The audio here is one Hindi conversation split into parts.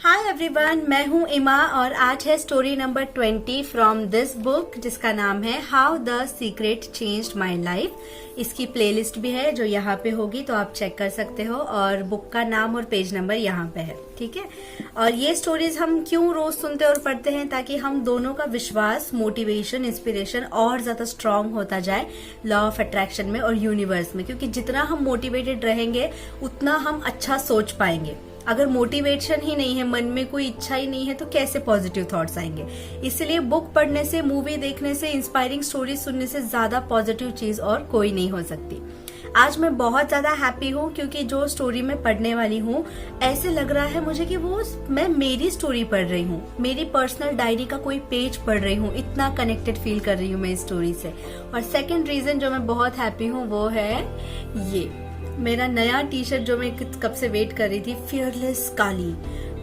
हाय एवरीवन, मैं हूं इमा और आज है story number 20 from this book जिसका नाम है how the secret changed my life. इसकी प्लेलिस्ट भी है जो यहाँ पे होगी, तो आप चेक कर सकते हो और बुक का नाम और पेज नंबर यहाँ पे है। ठीक है। और ये स्टोरीज हम क्यों रोज सुनते और पढ़ते हैं, ताकि हम दोनों का विश्वास, मोटिवेशन, इंस्पिरेशन और ज्यादा स्ट्रांग होता जाए लॉ ऑफ अट्रैक्शन में और यूनिवर्स में। क्योंकि जितना हम मोटिवेटेड रहेंगे उतना हम अच्छा सोच पाएंगे। अगर मोटिवेशन ही नहीं है, मन में कोई इच्छा ही नहीं है, तो कैसे पॉजिटिव थॉट्स आएंगे। इसलिए बुक पढ़ने से, मूवी देखने से, इंस्पायरिंग स्टोरीज सुनने से ज्यादा पॉजिटिव चीज और कोई नहीं हो सकती। आज मैं बहुत ज्यादा हैप्पी हूँ क्योंकि जो स्टोरी मैं पढ़ने वाली हूँ, ऐसे लग रहा है मुझे कि वो मैं मेरी स्टोरी पढ़ रही हूँ, मेरी पर्सनल डायरी का कोई पेज पढ़ रही हूँ। इतना कनेक्टेड फील कर रही हूँ मैं इस स्टोरी से। और सेकेंड रीजन जो मैं बहुत हैप्पी हूँ वो है ये मेरा नया टी शर्ट जो मैं कब से वेट कर रही थी, फियरलेस काली।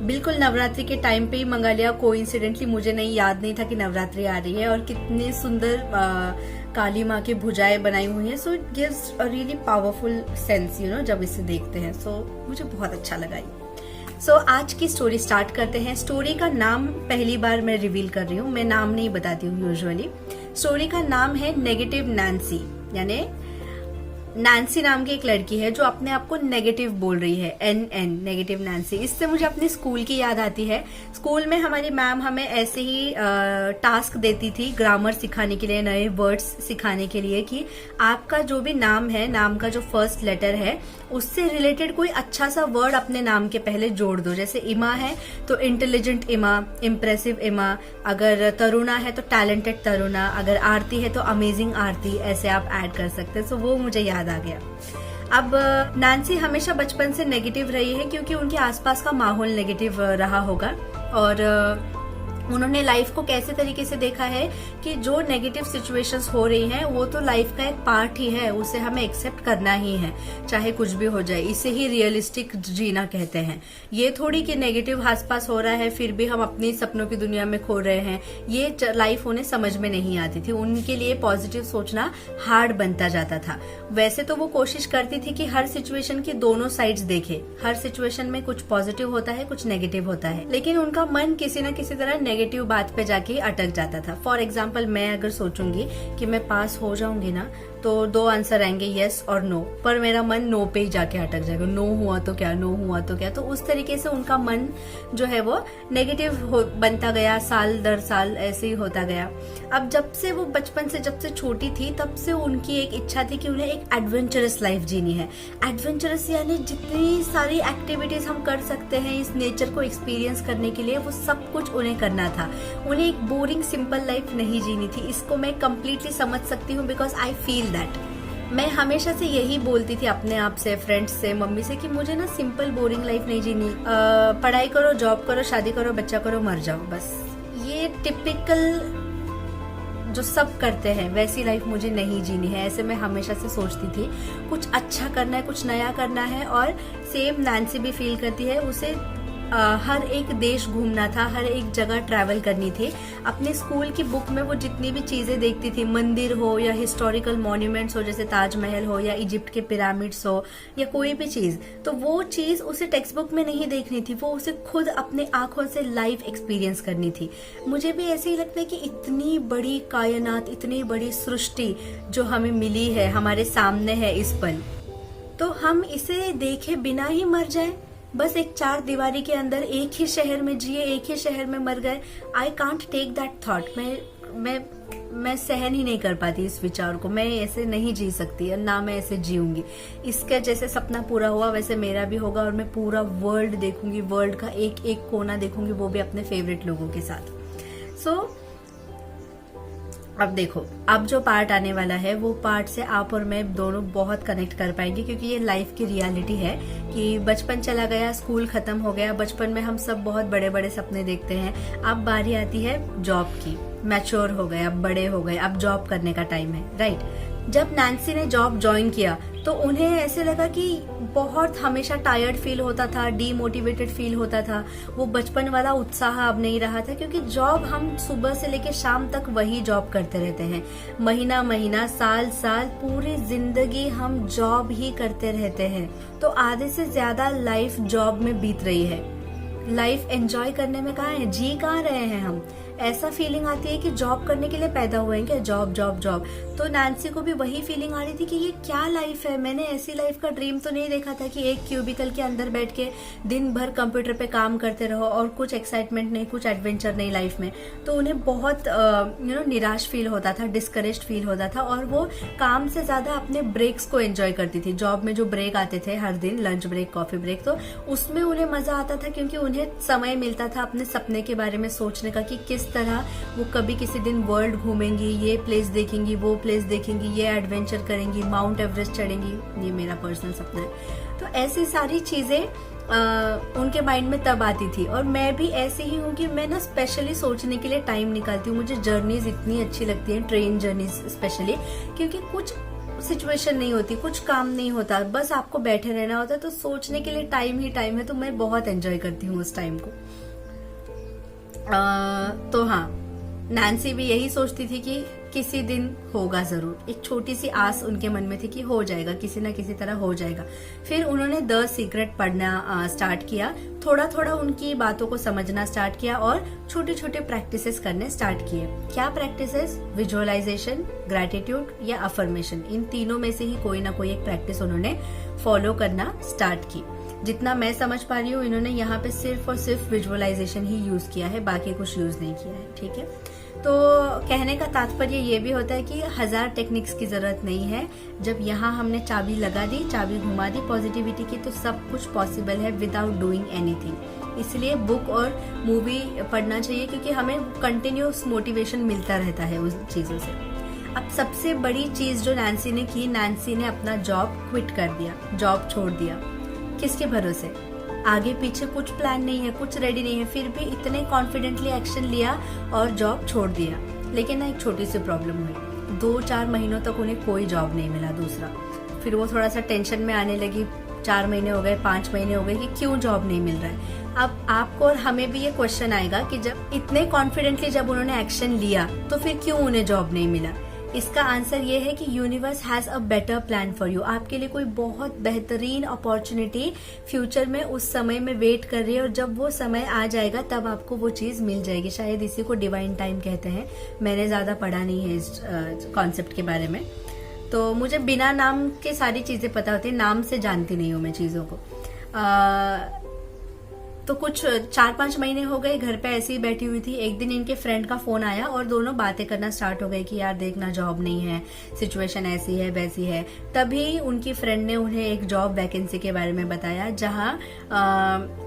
बिल्कुल नवरात्रि के टाइम पे ही मंगा लिया। कोइंसिडेंटली मुझे याद नहीं था कि नवरात्रि आ रही है। और कितने सुंदर काली माँ की भुजाएं बनाई हुई है। So it gives a really powerful sense जब इसे देखते हैं। सो मुझे बहुत अच्छा लगा ये। सो आज की स्टोरी स्टार्ट करते हैं। स्टोरी का नाम पहली बार मैं रिवील कर रही हूँ, मैं नाम नहीं बताती हूँ यूजुअली। स्टोरी का नाम है नेगेटिव नैन्सी। यानी नैन्सी नाम की एक लड़की है जो अपने आप को नेगेटिव बोल रही है, NN, नेगेटिव नैन्सी। इससे मुझे अपनी स्कूल की याद आती है। स्कूल में हमारी मैम हमें ऐसे ही टास्क देती थी ग्रामर सिखाने के लिए, नए वर्ड्स सिखाने के लिए, कि आपका जो भी नाम है, नाम का जो फर्स्ट लेटर है, उससे रिलेटेड कोई अच्छा सा वर्ड अपने नाम के पहले जोड़ दो। जैसे इमा है तो इंटेलिजेंट इमा, इम्प्रेसिव इमा। अगर तरुणा है तो टैलेंटेड तरुणा। अगर आरती है तो अमेजिंग आरती। ऐसे आप ऐड कर सकते हैं। सो वो मुझे याद आ गया। अब नैन्सी हमेशा बचपन से नेगेटिव रही है क्योंकि उनके आसपास का माहौल नेगेटिव रहा होगा। और उन्होंने लाइफ को कैसे तरीके से देखा है कि जो नेगेटिव सिचुएशंस हो रही हैं वो तो लाइफ का एक पार्ट ही है, उसे हमें एक्सेप्ट करना ही है, चाहे कुछ भी हो जाए। इसे ही रियलिस्टिक जीना कहते हैं। ये थोड़ी कि नेगेटिव आसपास हो रहा है फिर भी हम अपनी सपनों की दुनिया में खो रहे हैं। ये लाइफ उन्हें समझ में नहीं आती थी। उनके लिए पॉजिटिव सोचना हार्ड बनता जाता था। वैसे तो वो कोशिश करती थी कि हर सिचुएशन की दोनों साइड्स देखे। हर सिचुएशन में कुछ पॉजिटिव होता है, कुछ नेगेटिव होता है, लेकिन उनका मन किसी न किसी तरह नेगेटिव बात पे जाके अटक जाता था। फॉर एग्जाम्पल, मैं अगर सोचूंगी कि मैं पास हो जाऊंगी ना, तो दो आंसर आएंगे, यस और नो, पर मेरा मन नो पे ही जाके अटक जाएगा। नो हुआ तो क्या, नो हुआ तो क्या। तो उस तरीके से उनका मन जो है वो नेगेटिव बनता गया, साल दर साल ऐसे ही होता गया। अब जब से वो बचपन से, जब से छोटी थी, तब से उनकी एक इच्छा थी कि उन्हें एक एडवेंचरस लाइफ जीनी है। एडवेंचरस यानी जितनी सारी एक्टिविटीज हम कर सकते हैं इस नेचर को एक्सपीरियंस करने के लिए, वो सब कुछ उन्हें करना था। उन्हें एक बोरिंग सिंपल लाइफ नहीं जीनी थी। इसको मैं कंप्लीटली समझ सकती हूँ, बिकॉज आई फील दैट। मैं हमेशा से यही बोलती थी अपने आप से, फ्रेंड्स से, मम्मी से, कि मुझे ना सिंपल बोरिंग लाइफ नहीं जीनी। पढ़ाई करो, जॉब करो, शादी करो, बच्चा करो, मर जाओ, बस। ये टिपिकल जो सब करते हैं वैसी लाइफ मुझे नहीं जीनी है। ऐसे मैं हमेशा से सोचती थी। कुछ अच्छा करना है, कुछ नया करना है। और सेम नैन्सी भी फील करती है। उसे हर एक देश घूमना था, हर एक जगह ट्रैवल करनी थी। अपने स्कूल की बुक में वो जितनी भी चीजें देखती थी, मंदिर हो या हिस्टोरिकल मॉन्यूमेंट्स हो, जैसे ताजमहल हो या इजिप्ट के पिरामिड्स हो या कोई भी चीज, तो वो चीज उसे टेक्स्ट बुक में नहीं देखनी थी। वो उसे खुद अपने आंखों से लाइव एक्सपीरियंस करनी थी। मुझे भी ऐसे ही लगता है कि इतनी बड़ी कायनात, इतनी बड़ी सृष्टि जो हमें मिली है, हमारे सामने है इस पल, तो हम इसे देखे बिना ही मर जाए। बस एक चार दीवारी के अंदर एक ही शहर में जिए, एक ही शहर में मर गए। I can't take that thought. मैं सहन ही नहीं कर पाती इस विचार को। मैं ऐसे नहीं जी सकती और ना मैं ऐसे जीऊंगी। इसका जैसे सपना पूरा हुआ वैसे मेरा भी होगा। और मैं पूरा वर्ल्ड देखूंगी, वर्ल्ड का एक एक कोना देखूंगी, वो भी अपने फेवरेट लोगों के साथ। सो अब देखो, अब जो पार्ट आने वाला है वो पार्ट से आप और मैं दोनों बहुत कनेक्ट कर पाएंगे, क्योंकि ये लाइफ की रियलिटी है कि बचपन चला गया, स्कूल खत्म हो गया। बचपन में हम सब बहुत बड़े बड़े सपने देखते हैं। अब बारी आती है जॉब की। मैच्योर हो गए, अब बड़े हो गए, अब जॉब करने का टाइम है, राइट। जब नैन्सी ने जॉब ज्वाइन किया तो उन्हें ऐसे लगा कि बहुत हमेशा टायर्ड फील होता था, डीमोटिवेटेड फील होता था। वो बचपन वाला उत्साह अब नहीं रहा था, क्योंकि जॉब हम सुबह से लेकर शाम तक वही जॉब करते रहते हैं। महीना महीना, साल साल, पूरी जिंदगी हम जॉब ही करते रहते हैं। तो आधे से ज्यादा लाइफ जॉब में बीत रही है। लाइफ एंजॉय करने में कहाँ है, जी कहाँ रहे हैं हम। ऐसा फीलिंग आती है कि जॉब करने के लिए पैदा हुए हैं क्या, जॉब जॉब जॉब। तो नैन्सी को भी वही फीलिंग आ रही थी कि ये क्या लाइफ है, मैंने ऐसी लाइफ का ड्रीम तो नहीं देखा था कि एक क्यूबिकल के अंदर बैठ के दिन भर कंप्यूटर पे काम करते रहो और कुछ एक्साइटमेंट नहीं, कुछ एडवेंचर नहीं लाइफ में। तो उन्हें बहुत निराश फील होता था, डिस्करेज्ड फील होता था, और वो काम से ज्यादा अपने ब्रेक्स को एंजॉय करती थी। जॉब में जो ब्रेक आते थे हर दिन, लंच ब्रेक, कॉफी ब्रेक, तो उसमें उन्हें मजा आता था क्योंकि उन्हें समय मिलता था अपने सपने के बारे में सोचने का कि किस तरह वो कभी किसी दिन वर्ल्ड घूमेंगी, ये प्लेस देखेंगी, वो प्लेस देखेंगी, ये एडवेंचर करेंगी, माउंट एवरेस्ट चढ़ेंगी। ये मेरा पर्सनल सपना है। तो ऐसी सारी चीजें उनके माइंड में तब आती थी। और मैं भी ऐसी ही हूँ कि मैं ना स्पेशली सोचने के लिए टाइम निकालती हूँ। मुझे जर्नीज इतनी अच्छी लगती हैं, ट्रेन जर्नीज स्पेशली, क्योंकि कुछ सिचुएशन नहीं होती, कुछ काम नहीं होता, बस आपको बैठे रहना होता है। तो सोचने के लिए टाइम ही टाइम है। तो मैं बहुत एंजॉय करती हूँ उस टाइम को। तो हाँ, नैन्सी भी यही सोचती थी कि किसी दिन होगा जरूर। एक छोटी सी आस उनके मन में थी कि हो जाएगा, किसी ना किसी तरह हो जाएगा। फिर उन्होंने द सीक्रेट पढ़ना स्टार्ट किया, थोड़ा थोड़ा उनकी बातों को समझना स्टार्ट किया और छोटे छोटे प्रैक्टिसेस करने स्टार्ट किए। क्या प्रैक्टिसेस? विजुअलाइजेशन, ग्रैटिट्यूड या अफर्मेशन। इन तीनों में से ही कोई ना कोई एक प्रैक्टिस उन्होंने फॉलो करना स्टार्ट की। जितना मैं समझ पा रही हूँ, इन्होंने यहाँ पे सिर्फ और सिर्फ विजुअलाइजेशन ही यूज किया है, बाकी कुछ यूज नहीं किया है। ठीक है, तो कहने का तात्पर्य ये भी होता है कि 1000 टेक्निक्स की जरूरत नहीं है। जब यहाँ हमने चाबी लगा दी, चाबी घुमा दी पॉजिटिविटी की, तो सब कुछ पॉसिबल है विदाउट डूइंग एनीथिंग। इसलिए बुक और मूवी पढ़ना चाहिए क्योंकि हमें कंटिन्यूस मोटिवेशन मिलता रहता है उस चीजों से। अब सबसे बड़ी चीज जो नैन्सी ने की, नैन्सी ने अपना जॉब क्विट कर दिया, जॉब छोड़ दिया। किसके भरोसे? आगे पीछे कुछ प्लान नहीं है, कुछ रेडी नहीं है, फिर भी इतने कॉन्फिडेंटली एक्शन लिया और जॉब छोड़ दिया। लेकिन ना एक छोटी सी प्रॉब्लम हुई, 2-4 महीनों तक उन्हें कोई जॉब नहीं मिला दूसरा। फिर वो थोड़ा सा टेंशन में आने लगी। 4 महीने हो गए, 5 महीने हो गए कि क्यों जॉब नहीं मिल रहा है। अब आपको और हमें भी ये क्वेश्चन आएगा कि जब इतने कॉन्फिडेंटली जब उन्होंने एक्शन लिया तो फिर क्यों उन्हें जॉब नहीं मिला। इसका आंसर ये है कि universe has a better plan for you. आपके लिए कोई बहुत बेहतरीन अपॉर्चुनिटी फ्यूचर में उस समय में वेट कर रही है, और जब वो समय आ जाएगा तब आपको वो चीज मिल जाएगी। शायद इसी को डिवाइन टाइम कहते हैं। मैंने ज्यादा पढ़ा नहीं है इस कॉन्सेप्ट के बारे में, तो मुझे बिना नाम के सारी चीजें पता होती है, नाम से जानती नहीं हूँ मैं चीजों को। तो कुछ 4-5 महीने हो गए घर पे ऐसे ही बैठी हुई थी। एक दिन इनके फ्रेंड का फोन आया और दोनों बातें करना स्टार्ट हो गए कि यार देखना, जॉब नहीं है, सिचुएशन ऐसी है वैसी है। तभी उनकी फ्रेंड ने उन्हें एक जॉब वैकेंसी के बारे में बताया जहां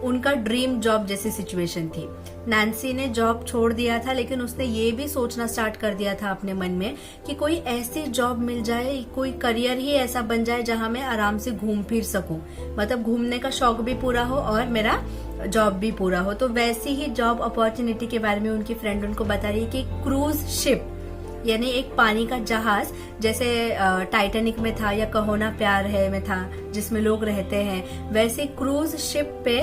उनका ड्रीम जॉब जैसी सिचुएशन थी। नैन्सी ने जॉब छोड़ दिया था, लेकिन उसने ये भी सोचना स्टार्ट कर दिया था अपने मन में कि कोई ऐसी जॉब मिल जाए, कोई करियर ही ऐसा बन जाए जहां मैं आराम से घूम फिर सकूं, मतलब घूमने का शौक भी पूरा हो और मेरा जॉब भी पूरा हो। तो वैसी ही जॉब अपॉर्चुनिटी के बारे में उनकी फ्रेंड उनको बता रही है कि क्रूज शिप, यानी एक पानी का जहाज, जैसे टाइटैनिक में था या कहो ना प्यार है में था जिसमें लोग रहते हैं, वैसे क्रूज शिप पे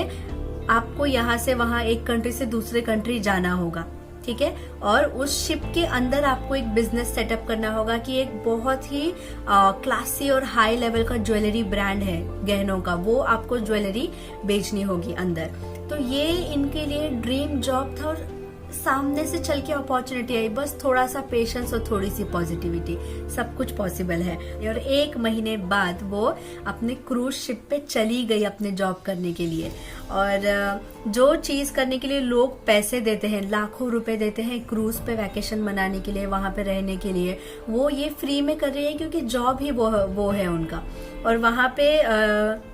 आपको यहाँ से वहां एक कंट्री से दूसरे कंट्री जाना होगा। ठीक है, और उस शिप के अंदर आपको एक बिजनेस सेटअप करना होगा कि एक बहुत ही क्लासी और हाई लेवल का ज्वेलरी ब्रांड है गहनों का, वो आपको ज्वेलरी बेचनी होगी अंदर। तो ये इनके लिए ड्रीम जॉब था और सामने से चल के अपॉर्चुनिटी आई। बस थोड़ा सा पेशेंस और थोड़ी सी पॉजिटिविटी, सब कुछ पॉसिबल है। और 1 महीने बाद वो अपने क्रूज शिप पे चली गई अपने जॉब करने के लिए। और जो चीज करने के लिए लोग पैसे देते हैं, लाखों रुपए देते हैं क्रूज पे वैकेशन मनाने के लिए, वहां पे रहने के लिए, वो ये फ्री में कर रही है क्योंकि जॉब ही वो है उनका। और वहां पे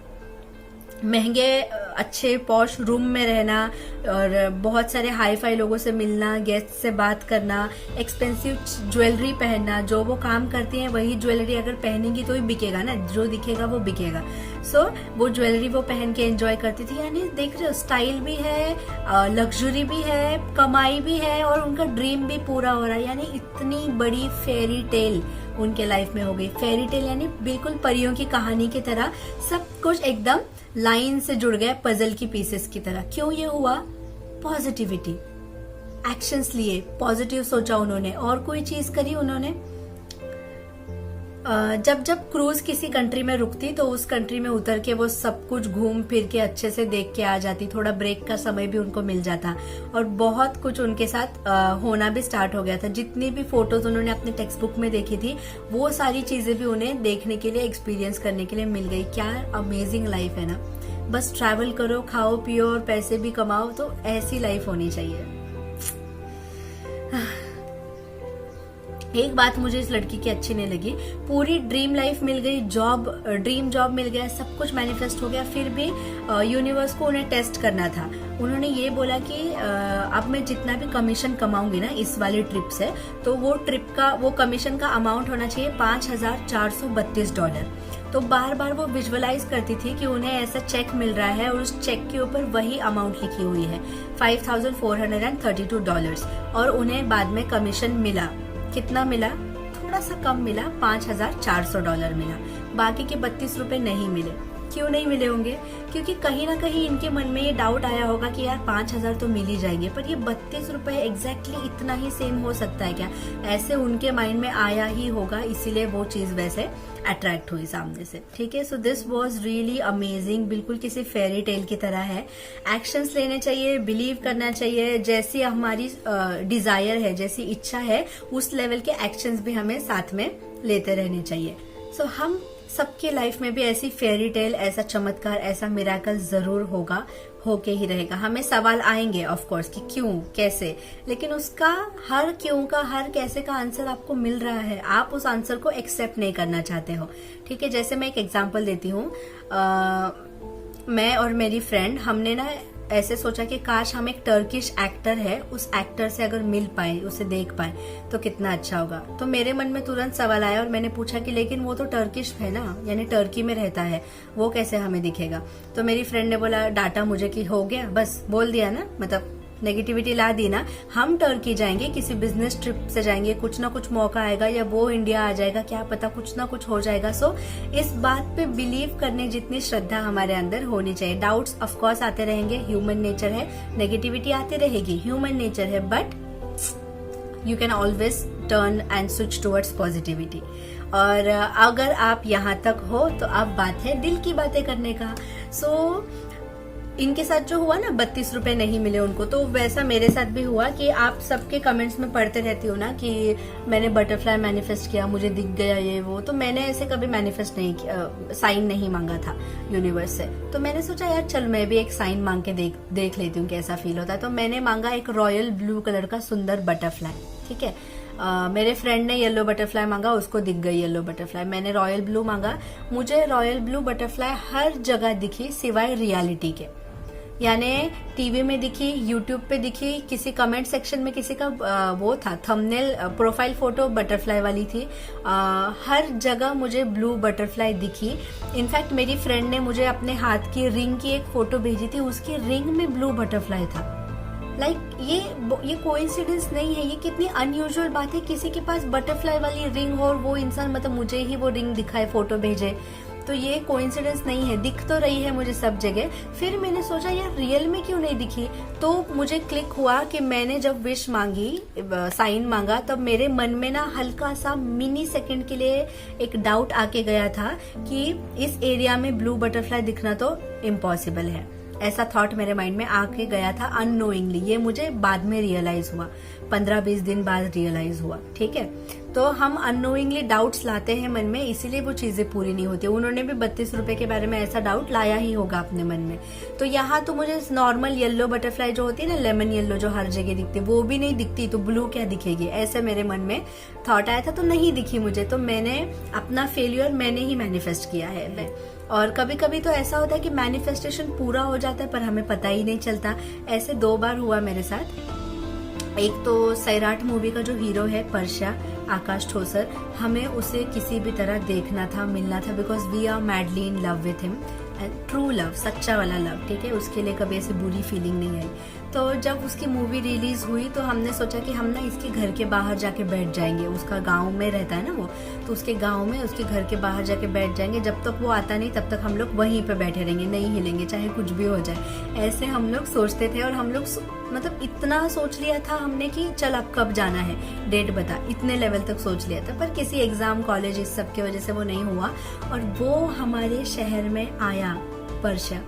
महंगे अच्छे पॉश रूम में रहना और बहुत सारे हाई फाई लोगों से मिलना, गेस्ट से बात करना, एक्सपेंसिव ज्वेलरी पहनना। जो वो काम करती हैं वही ज्वेलरी अगर पहनेंगी तो ही बिकेगा ना, जो दिखेगा वो बिकेगा। सो वो ज्वेलरी वो पहन के एंजॉय करती थी। यानी देख रहे हो, स्टाइल भी है, लग्जरी भी है, कमाई भी है और उनका ड्रीम भी पूरा हो रहा है। यानी इतनी बड़ी फेरी टेल उनके लाइफ में हो गई। फेरी टेल यानी बिल्कुल परियों की कहानी की तरह, सब कुछ एकदम लाइन से जुड़ गया, पजल की पीसेस की तरह। क्यों ये हुआ? पॉजिटिविटी, एक्शंस लिए, पॉजिटिव सोचा उन्होंने और कोई चीज करी उन्होंने। जब जब क्रूज किसी कंट्री में रुकती तो उस कंट्री में उतर के वो सब कुछ घूम फिर के अच्छे से देख के आ जाती, थोड़ा ब्रेक का समय भी उनको मिल जाता और बहुत कुछ उनके साथ होना भी स्टार्ट हो गया था। जितनी भी फोटोज उन्होंने अपने टेक्स्ट बुक में देखी थी वो सारी चीजें भी उन्हें देखने के लिए, एक्सपीरियंस करने के लिए मिल गई। क्या अमेजिंग लाइफ है ना। बस ट्रैवल करो, खाओ पियो और पैसे भी कमाओ, तो ऐसी लाइफ होनी चाहिए। एक बात मुझे इस लड़की की अच्छी नहीं लगी, पूरी ड्रीम लाइफ मिल गई, ड्रीम जॉब मिल गया, सब कुछ मैनिफेस्ट हो गया, फिर भी यूनिवर्स को उन्हें टेस्ट करना था। उन्होंने ये बोला कि अब मैं जितना भी कमीशन कमाऊंगी ना इस वाली ट्रिप से, तो वो कमीशन का अमाउंट होना चाहिए $5,432। तो बार बार वो विजुअलाइज करती थी कि उन्हें ऐसा चेक मिल रहा है और उस चेक के ऊपर वही अमाउंट लिखी हुई है, $5,432, और उन्हें बाद में कमीशन मिला। कितना मिला? थोड़ा सा कम मिला, $5,400 मिला। बाकी के 32 रुपए नहीं मिले। क्यों नहीं मिले होंगे? क्योंकि कहीं ना कहीं इनके मन में ये डाउट आया होगा कि यार 5,000 तो मिल ही जाएंगे, पर ये 32 रुपए एग्जैक्टली इतना ही सेम हो सकता है क्या? ऐसे उनके माइंड में आया ही होगा, इसीलिए वो चीज वैसे अट्रैक्ट हुई सामने से। ठीक है, so this was really amazing, बिल्कुल किसी फेरी टेल की तरह है। एक्शंस लेने चाहिए, बिलीव करना चाहिए, जैसी हमारी डिजायर है, जैसी इच्छा है, उस लेवल के एक्शंस भी हमें साथ में लेते रहने चाहिए। सो हम सबके लाइफ में भी ऐसी फेरी टेल, ऐसा चमत्कार, ऐसा मिराकल जरूर होगा, होके ही रहेगा। हमें सवाल आएंगे ऑफ कोर्स कि क्यों, कैसे, लेकिन उसका हर क्यों का, हर कैसे का आंसर आपको मिल रहा है, आप उस आंसर को एक्सेप्ट नहीं करना चाहते हो। ठीक है, जैसे मैं एक एग्जांपल देती हूँ। मैं और मेरी फ्रेंड, हमने ना ऐसे सोचा कि काश हम एक टर्किश एक्टर है, उस एक्टर से अगर मिल पाए, उसे देख पाए तो कितना अच्छा होगा। तो मेरे मन में तुरंत सवाल आया और मैंने पूछा कि लेकिन वो तो टर्किश है ना, यानी टर्की में रहता है, वो कैसे हमें दिखेगा? तो मेरी फ्रेंड ने बोला, डाटा मुझे कि हो गया, बस बोल दिया ना, मतलब नेगेटिविटी ला दी ना। हम टर्की जाएंगे, किसी बिजनेस ट्रिप से जाएंगे, कुछ ना कुछ मौका आएगा, या वो इंडिया आ जाएगा, क्या पता, कुछ ना कुछ हो जाएगा। सो इस बात पे बिलीव करने जितनी श्रद्धा हमारे अंदर होनी चाहिए। डाउट्स ऑफ कोर्स आते रहेंगे, ह्यूमन नेचर है, नेगेटिविटी आती रहेगी, ह्यूमन नेचर है, but you can always turn and switch towards positivity. और अगर आप यहाँ तक हो तो अब बात है दिल की बातें करने का। सो इनके साथ जो हुआ ना, 32 रुपए नहीं मिले उनको, तो वैसा मेरे साथ भी हुआ कि आप सबके कमेंट्स में पढ़ते रहती हो ना कि मैंने बटरफ्लाई मैनिफेस्ट किया, मुझे दिख गया ये वो। तो मैंने ऐसे कभी मैनिफेस्ट नहीं किया, साइन नहीं मांगा था यूनिवर्स से। तो मैंने सोचा यार चल मैं भी एक साइन मांग के देख लेती हूँ कैसा फील होता है। तो मैंने मांगा एक रॉयल ब्लू कलर का सुंदर बटरफ्लाई। ठीक है, मेरे फ्रेंड ने येलो बटरफ्लाई मांगा, उसको दिख गई येलो बटरफ्लाई। मैंने रॉयल ब्लू मांगा, मुझे रॉयल ब्लू बटरफ्लाई हर जगह दिखी सिवाय रियलिटी के। यानी टीवी में दिखी, यूट्यूब पे दिखी, किसी कमेंट सेक्शन में किसी का वो था थंबनेल, प्रोफाइल फोटो बटरफ्लाई वाली थी। हर जगह मुझे ब्लू बटरफ्लाई दिखी। इनफैक्ट मेरी फ्रेंड ने मुझे अपने हाथ की रिंग की एक फोटो भेजी थी, उसकी रिंग में ब्लू बटरफ्लाई था। ये कोइंसिडेंस नहीं है, ये कितनी अनयूजुअल बात है, किसी के पास बटरफ्लाई वाली रिंग हो और वो इंसान मतलब मुझे ही वो रिंग दिखाए, फोटो भेजे। तो ये कोइंसिडेंस नहीं है, दिख तो रही है मुझे सब जगह। फिर मैंने सोचा यार रियल में क्यों नहीं दिखी, तो मुझे क्लिक हुआ कि मैंने जब विश मांगी, साइन मांगा, तब मेरे मन में ना हल्का सा मिनी सेकंड के लिए एक डाउट आके गया था कि इस एरिया में ब्लू बटरफ्लाई दिखना तो इम्पॉसिबल है। ऐसा थॉट मेरे माइंड में आके गया था अननोइंगली। ये मुझे बाद में रियलाइज हुआ, 15-20 दिन बाद रियलाइज हुआ। ठीक है, तो हम अननोइंगली डाउट्स लाते हैं मन में, इसीलिए वो चीजें पूरी नहीं होती। उन्होंने भी 32 रुपए के बारे में ऐसा डाउट लाया ही होगा अपने मन में। तो यहाँ तो मुझे नॉर्मल येलो बटरफ्लाई जो होती है ना, लेमन येलो जो हर जगह दिखती, वो भी नहीं दिखती, तो ब्लू क्या दिखेगी, ऐसे मेरे मन में थॉट आया था। तो नहीं दिखी मुझे, तो मैंने अपना फेलियर मैंने ही मैनिफेस्ट किया है। और कभी कभी तो ऐसा होता है कि मैनिफेस्टेशन पूरा हो जाता है पर हमें पता ही नहीं चलता। ऐसे 2 बार हुआ मेरे साथ। एक तो सैराट मूवी का जो हीरो है परशा, आकाश ठोसर, हमें उसे किसी भी तरह देखना था, मिलना था, because we are madly in love with him true love, सच्चा वाला लव, ठीक है, उसके लिए कभी ऐसी बुरी फीलिंग नहीं आई। तो जब उसकी मूवी रिलीज हुई तो हमने सोचा कि हम ना इसके घर के बाहर जाके बैठ जाएंगे, उसका गांव में रहता है ना वो, तो उसके गांव में उसके घर के बाहर जाके बैठ जाएंगे, जब तक वो आता नहीं तब तक हम लोग वहीं पे बैठे रहेंगे, नहीं हिलेंगे चाहे कुछ भी हो जाए। ऐसे हम लोग सोचते थे और हम लोग मतलब इतना सोच लिया था हमने कि चल अब कब जाना है, डेट बता, इतने लेवल तक सोच लिया था। पर किसी एग्जाम, कॉलेज, इस सब की वजह से वो नहीं हुआ। और वो हमारे शहर में आया, परशा,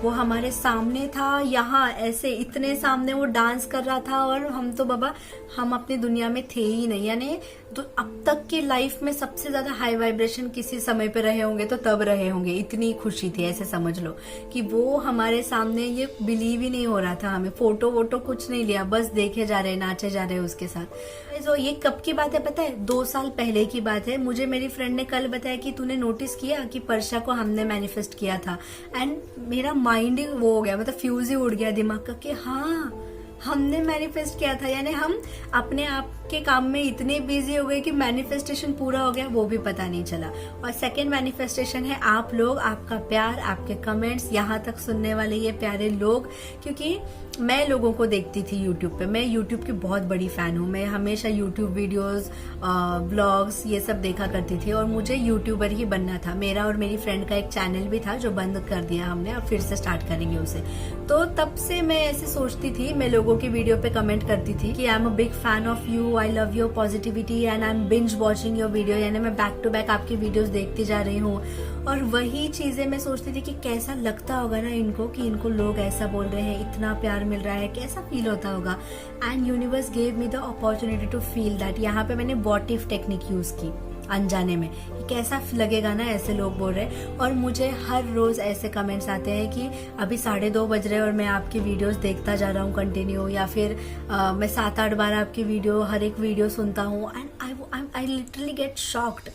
वो हमारे सामने था, यहाँ ऐसे इतने सामने वो डांस कर रहा था और हम तो बाबा हम अपनी दुनिया में थे ही नहीं। यानी तो अब तक की लाइफ में सबसे ज्यादा हाई वाइब्रेशन किसी समय पे रहे होंगे तो तब रहे होंगे, इतनी खुशी थी। ऐसे समझ लो कि वो हमारे सामने, ये बिलीव ही नहीं हो रहा था हमें। फोटो वोटो कुछ नहीं लिया, बस देखे जा रहे, नाचे जा रहे उसके साथ। तो ये कब की बात है पता है? 2 साल पहले की बात है। मुझे मेरी फ्रेंड ने कल बताया कि तूने नोटिस किया कि परशा को हमने मैनिफेस्ट किया था। एंड मेरा माइंड ही वो हो गया, मतलब फ्यूज ही उड़ गया दिमाग का कि हाँ हमने मैनिफेस्ट किया था। यानी हम अपने आप के काम में इतने बिजी हो गए कि मैनिफेस्टेशन पूरा हो गया वो भी पता नहीं चला। और सेकंड मैनिफेस्टेशन है आप लोग, आपका प्यार, आपके कमेंट्स, यहाँ तक सुनने वाले ये प्यारे लोग। क्योंकि मैं लोगों को देखती थी यूट्यूब पे, मैं यूट्यूब की बहुत बड़ी फैन हूँ। मैं हमेशा यूट्यूब वीडियोस, ब्लॉग्स ये सब देखा करती थी और मुझे यूट्यूबर ही बनना था। मेरा और मेरी फ्रेंड का एक चैनल भी था जो बंद कर दिया हमने, अब फिर से स्टार्ट करेंगे उसे। तो तब से मैं ऐसे सोचती थी, मैं लोगों की वीडियो पे कमेंट करती थी कि I am a big fan of you, I love your positivity and I am binge watching your video. यानी मैं बैक टू बैक आपकी वीडियोस देखती जा रही हूँ। और वही चीजें मैं सोचती थी कि कैसा लगता होगा ना इनको, कि इनको लोग ऐसा बोल रहे हैं, इतना प्यार मिल रहा है, कैसा फील होता होगा। And universe gave me the opportunity to feel that. यहाँ पे मैंने व्हाट इफ टेक्निक यूज की अनजाने में, कैसा लगेगा ना ऐसे लोग बोल रहे। और मुझे हर रोज ऐसे कमेंट्स आते हैं कि अभी 2:30 बज रहे और मैं आपकी वीडियोस देखता जा रहा हूँ कंटिन्यू, या फिर मैं 7-8 बार आपकी वीडियो, हर एक वीडियो सुनता हूँ। And I literally get shocked.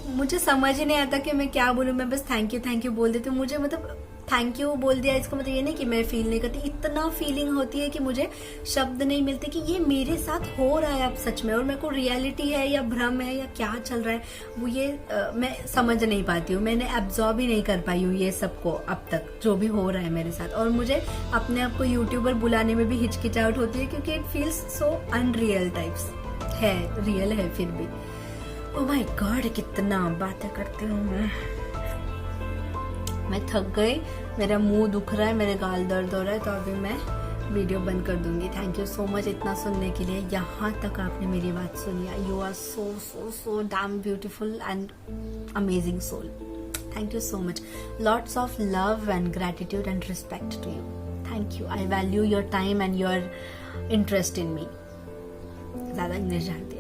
मुझे समझ ही नहीं आता कि मैं क्या बोलूँ, मैं बस थैंक यू बोल देती हूँ। मुझे मतलब थैंक यू बोल दिया, इसका मतलब ये नहीं कि मैं फील नहीं करती, इतना फीलिंग होती है कि मुझे शब्द नहीं मिलते कि ये मेरे साथ हो रहा है अब सच में। और मेरे को रियलिटी है या भ्रम है या क्या चल रहा है वो ये मैं समझ नहीं पाती हूँ। मैंने एब्जॉर्ब ही नहीं कर पाई हूँ ये सबको अब तक जो भी हो रहा है मेरे साथ। और मुझे अपने आप को यूट्यूबर बुलाने में भी हिचकिचाहट होती है क्योंकि it feels so unreal types है, रियल है फिर भी। ओह माय गॉड, कितना बातें करती हूँ मैं थक गई, मेरा मुंह दुख रहा है, मेरे गाल दर्द हो रहा है, तो अभी मैं वीडियो बंद कर दूंगी। थैंक यू सो मच इतना सुनने के लिए। यहाँ तक आपने मेरी बात सुनी। You are so so so damn beautiful and amazing soul. Thank you so much. Lots of love and gratitude and respect to you. Thank you. I value your time and your interest in me. ज्यादा इंग्लिश जानती